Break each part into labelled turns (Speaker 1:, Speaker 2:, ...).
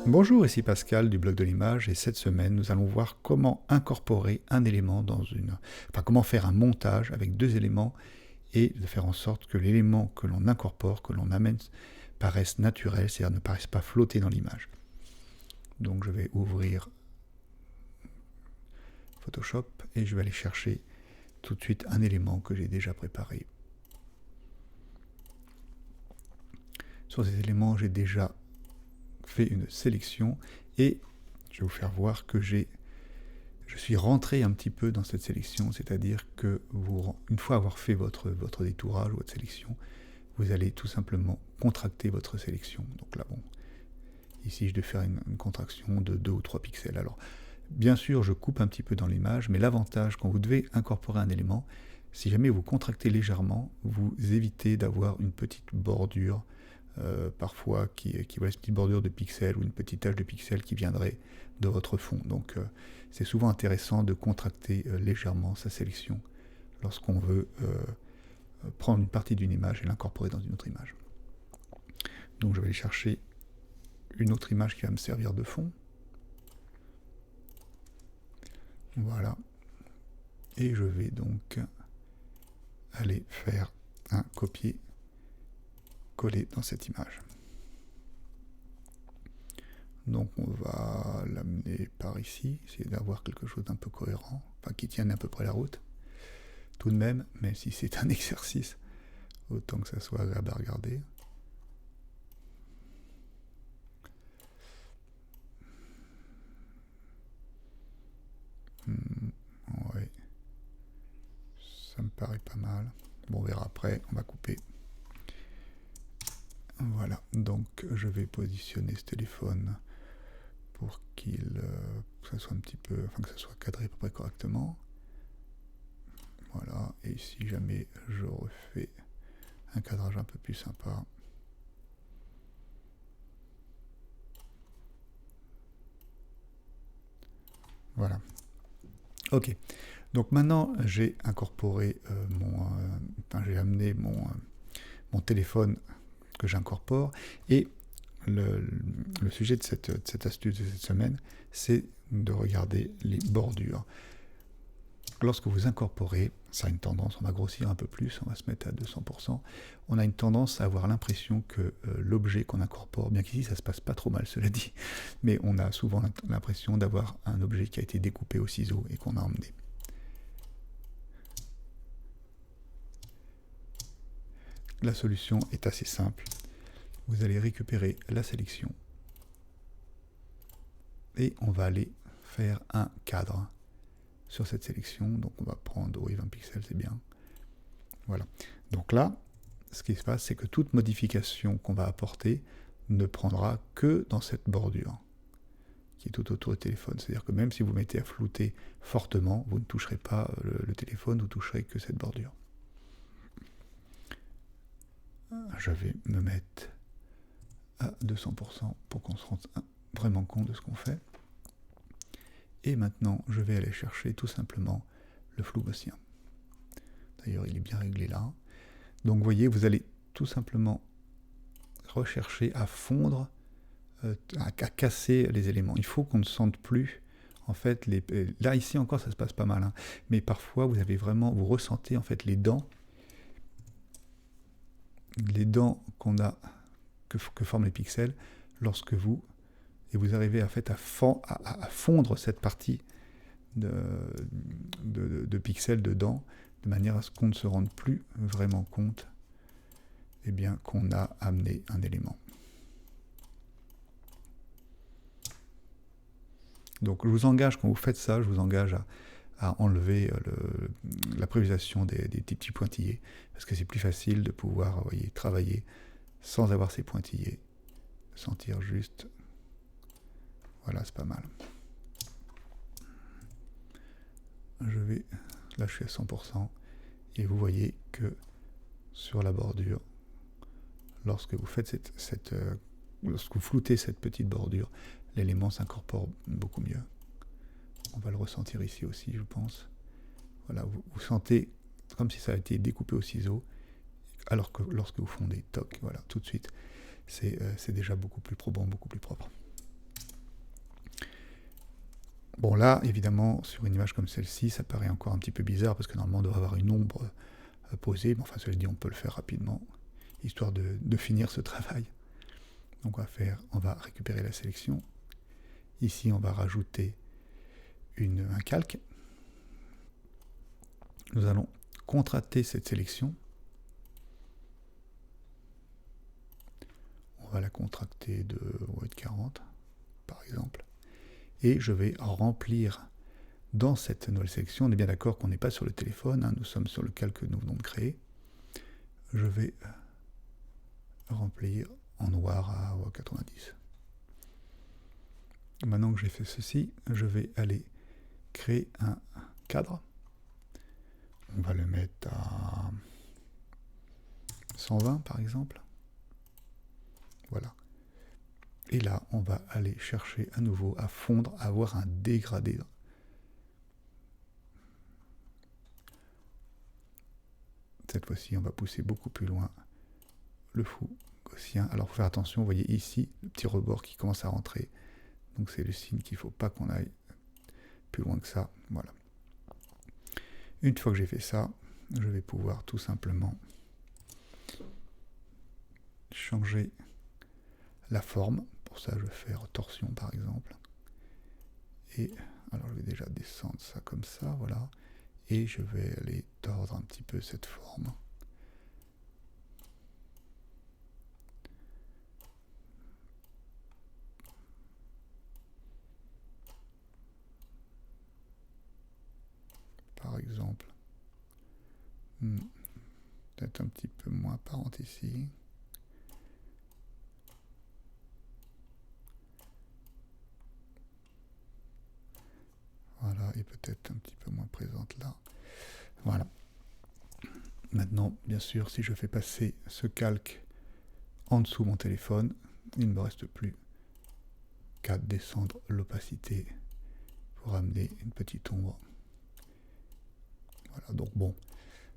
Speaker 1: Bonjour, ici Pascal du blog de l'image et cette semaine nous allons voir comment incorporer un élément comment faire un montage avec deux éléments et de faire en sorte que l'élément que l'on incorpore, que l'on amène, paraisse naturel, c'est-à-dire ne paraisse pas flotter dans l'image. Donc je vais ouvrir Photoshop et je vais aller chercher tout de suite un élément que j'ai déjà préparé. Sur ces éléments, j'ai déjà fait une sélection et je vais vous faire voir que je suis rentré un petit peu dans cette sélection, c'est-à-dire que une fois avoir fait votre détourage ou votre sélection, vous allez tout simplement contracter votre sélection. Donc là, bon, ici je vais faire une contraction de 2 ou 3 pixels. Alors, bien sûr, je coupe un petit peu dans l'image, mais l'avantage quand vous devez incorporer un élément, si jamais vous contractez légèrement, vous évitez d'avoir une petite bordure parfois qui voilà, une petite bordure de pixels ou une petite tache de pixels qui viendrait de votre fond. Donc c'est souvent intéressant de contracter légèrement sa sélection lorsqu'on veut prendre une partie d'une image et l'incorporer dans une autre image. Donc je vais aller chercher une autre image qui va me servir de fond. Voilà. Et je vais donc aller faire un copier coller dans cette image. Donc on va l'amener par ici, essayer d'avoir quelque chose d'un peu cohérent, enfin qui tienne à peu près la route. Tout de même, si c'est un exercice, autant que ça soit agréable à regarder. Ouais, ça me paraît pas mal. Bon, on verra après, on va couper. Voilà, donc je vais positionner ce téléphone pour que ça soit un petit peu, enfin que ça soit cadré à peu près correctement. Voilà, et si jamais je refais un cadrage un peu plus sympa, voilà. Ok, donc maintenant j'ai incorporé j'ai amené mon téléphone que j'incorpore et le sujet de cette astuce de cette semaine, c'est de regarder les bordures. Lorsque vous incorporez, ça a une tendance, on va grossir un peu plus, on va se mettre à 200%, on a une tendance à avoir l'impression que l'objet qu'on incorpore, bien qu'ici ça se passe pas trop mal cela dit, mais on a souvent l'impression d'avoir un objet qui a été découpé au ciseau et qu'on a emmené. La solution est assez simple. Vous allez récupérer la sélection et on va aller faire un cadre sur cette sélection. Donc on va prendre, oui, 20 pixels, c'est bien. Voilà. Donc là, ce qui se passe, c'est que toute modification qu'on va apporter ne prendra que dans cette bordure qui est tout autour du téléphone. C'est-à-dire que même si vous mettez à flouter fortement, vous ne toucherez pas le téléphone, vous toucherez que cette bordure. Je vais me mettre à 200% pour qu'on se rende vraiment compte de ce qu'on fait. Et maintenant, je vais aller chercher tout simplement le flou gaussien. D'ailleurs, il est bien réglé là. Donc, vous voyez, vous allez tout simplement rechercher à fondre, à casser les éléments. Il faut qu'on ne sente plus, en fait, là, ici encore, ça se passe pas mal, hein, mais parfois, vous ressentez, en fait, les dents qu'on a, que forment les pixels, lorsque vous arrivez en fait à fondre cette partie de pixels dedans, de manière à ce qu'on ne se rende plus vraiment compte qu'on a amené un élément. Donc je vous engage, quand vous faites ça, je vous engage à enlever la prévisualisation des petits pointillés, parce que c'est plus facile de pouvoir travailler sans avoir ces pointillés, sentir juste. Voilà, c'est pas mal. Là je suis à 100%, et vous voyez que sur la bordure, lorsque vous faites lorsque vous floutez cette petite bordure, l'élément s'incorpore beaucoup mieux. On va le ressentir ici aussi, je pense. Voilà, vous sentez comme si ça a été découpé au ciseau, alors que lorsque vous fondez, toc, voilà, tout de suite, c'est déjà beaucoup plus probant, beaucoup plus propre. Bon là, évidemment, sur une image comme celle-ci, ça paraît encore un petit peu bizarre parce que normalement on devrait avoir une ombre posée. Mais enfin, cela dit, on peut le faire rapidement, histoire de finir ce travail. Donc on va récupérer la sélection. Ici, on va rajouter un calque. Nous allons contracter cette sélection. On va la contracter de 40, par exemple. Et je vais remplir dans cette nouvelle sélection. On est bien d'accord qu'on n'est pas sur le téléphone, hein, nous sommes sur le calque que nous venons de créer. Je vais remplir en noir à 90. Maintenant que j'ai fait ceci, je vais aller créer un cadre. On va le mettre à 120 par exemple. Voilà. Et là, on va aller chercher à nouveau à fondre, à avoir un dégradé. Cette fois-ci, on va pousser beaucoup plus loin le flou gaussien. Alors, faut faire attention, vous voyez ici le petit rebord qui commence à rentrer. Donc, c'est le signe qu'il ne faut pas qu'on aille plus loin que ça. Voilà. Une fois que j'ai fait ça, je vais pouvoir tout simplement changer la forme. Pour ça, je vais faire torsion par exemple. Et alors, je vais déjà descendre ça comme ça, voilà. Et je vais aller tordre un petit peu cette forme. Par exemple, peut-être un petit peu moins apparente ici. Voilà, et peut-être un petit peu moins présente là. Voilà. Maintenant, bien sûr, si je fais passer ce calque en dessous de mon téléphone, il ne me reste plus qu'à descendre l'opacité pour amener une petite ombre. Voilà, donc bon,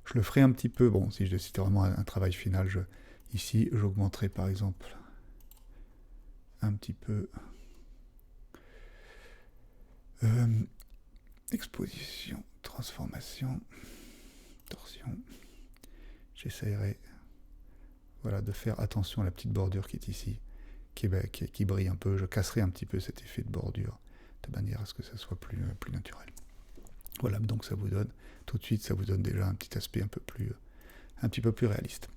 Speaker 1: je le ferai un petit peu, bon, si c'était vraiment un travail final, ici, j'augmenterai par exemple un petit peu exposition, transformation, torsion. J'essaierai voilà, de faire attention à la petite bordure qui est ici, qui brille un peu. Je casserai un petit peu cet effet de bordure de manière à ce que ça soit plus naturel. Voilà, donc ça vous donne, tout de suite, ça vous donne déjà un petit aspect un petit peu plus réaliste.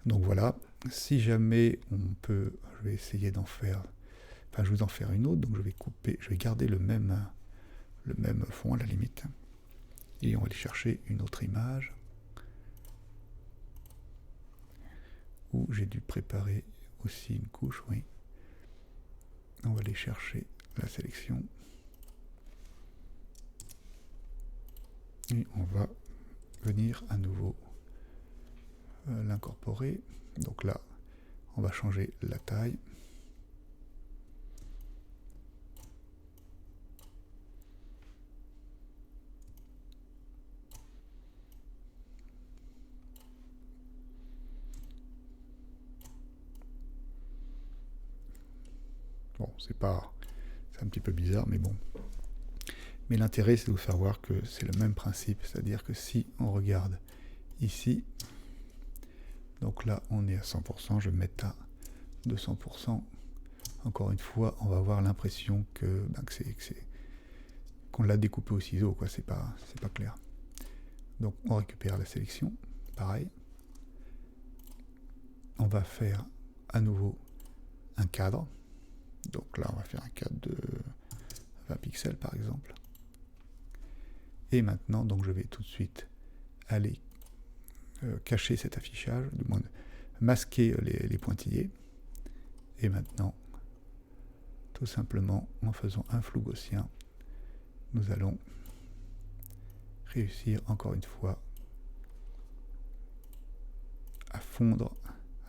Speaker 1: Donc voilà, si jamais on peut, je vais essayer d'en faire, enfin je vais en faire une autre, donc je vais couper, je vais garder le même fond à la limite, et on va aller chercher une autre image, où j'ai dû préparer aussi une couche, oui. On va aller chercher la sélection, et on va venir à nouveau l'incorporer. Donc là, on va changer la taille. Bon, c'est un petit peu bizarre, mais bon. Mais l'intérêt, c'est de vous faire voir que c'est le même principe, c'est-à-dire que si on regarde ici, donc là, on est à 100%, je vais mettre à 200%. Encore une fois, on va avoir l'impression qu'on l'a découpé au ciseau, quoi. C'est pas clair. Donc, on récupère la sélection, pareil. On va faire à nouveau un cadre. Donc là, on va faire un cadre de 20 pixels, par exemple. Et maintenant, donc, je vais tout de suite aller cacher cet affichage, du moins masquer les pointillés. Et maintenant, tout simplement, en faisant un flou gaussien, nous allons réussir encore une fois à fondre.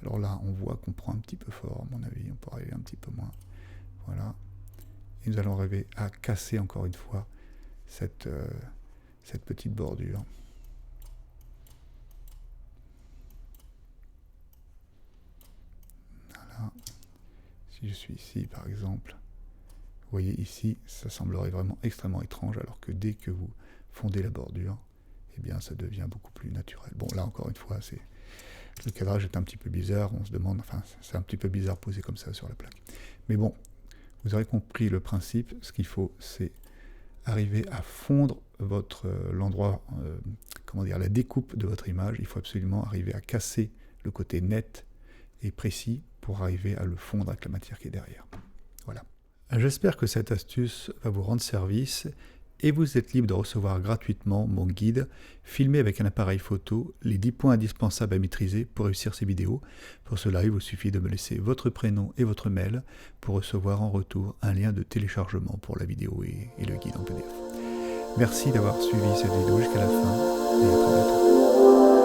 Speaker 1: Alors là, on voit qu'on prend un petit peu fort, à mon avis, on pourrait aller un petit peu moins. Voilà. Et nous allons arriver à casser encore une fois cette petite bordure. Voilà. Si je suis ici, par exemple, Vous voyez ici, ça semblerait vraiment extrêmement étrange, alors que dès que vous fondez la bordure, eh bien ça devient beaucoup plus naturel. Bon, là encore une fois, le cadrage est un petit peu bizarre, on se demande, enfin c'est un petit peu bizarre posé comme ça sur la plaque. Mais bon, vous aurez compris le principe, ce qu'il faut c'est arriver à fondre l'endroit, comment dire, la découpe de votre image. Il faut absolument arriver à casser le côté net et précis pour arriver à le fondre avec la matière qui est derrière. Voilà. J'espère que cette astuce va vous rendre service et vous êtes libre de recevoir gratuitement mon guide filmé avec un appareil photo, les 10 points indispensables à maîtriser pour réussir ces vidéos. Pour cela, il vous suffit de me laisser votre prénom et votre mail pour recevoir en retour un lien de téléchargement pour la vidéo et le guide en PDF. Merci d'avoir suivi cette vidéo jusqu'à la fin et à très bientôt.